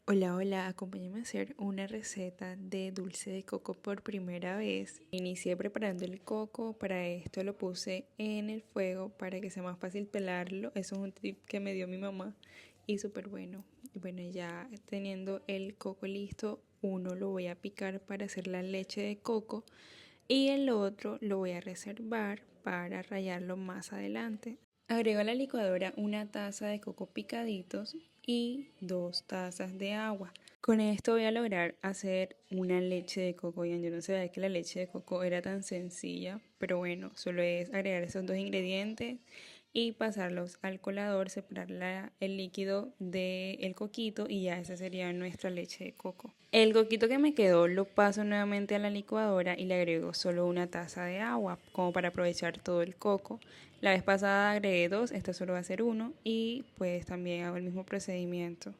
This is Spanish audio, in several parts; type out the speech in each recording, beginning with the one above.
Hola, hola, acompáñame a hacer una receta de dulce de coco por primera vez. Inicié preparando el coco, para esto lo puse en el fuego para que sea más fácil pelarlo. Eso es un tip que me dio mi mamá y súper bueno. Y bueno, ya teniendo el coco listo, uno lo voy a picar para hacer la leche de coco y el otro lo voy a reservar para rallarlo más adelante. Agrego a la licuadora una taza de coco picaditos y 2 tazas de agua. Con esto voy a lograr hacer una leche de coco. Yo no sabía que la leche de coco era tan sencilla, pero bueno, solo es agregar esos dos ingredientes y pasarlos al colador, separar el líquido del coquito y ya esa sería nuestra leche de coco. El coquito que me quedó lo paso nuevamente a la licuadora y le agrego solo una taza de agua como para aprovechar todo el coco. La vez pasada agregué 2, esta solo va a ser 1 y pues también hago el mismo procedimiento.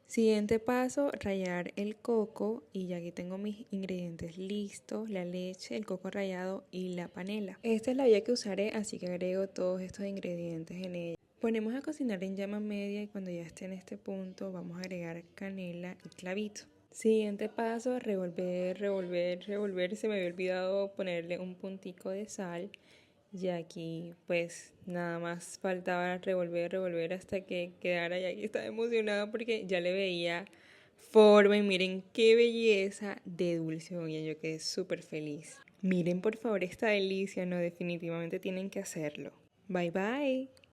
Siguiente paso, rallar el coco y ya aquí tengo mis ingredientes listos, la leche, el coco rallado y la panela. Esta es la vía que usaré, así que agrego todos estos ingredientes en ella. Ponemos a cocinar en llama media y cuando ya esté en este punto vamos a agregar canela y clavito. Siguiente paso, revolver, revolver, revolver. Se me había olvidado ponerle un puntico de sal. Y aquí pues nada más faltaba revolver, revolver hasta que quedara. Y aquí estaba emocionada porque ya le veía forma y miren qué belleza de dulce. Oye, yo quedé súper feliz. Miren por favor esta delicia, no, definitivamente tienen que hacerlo. Bye bye.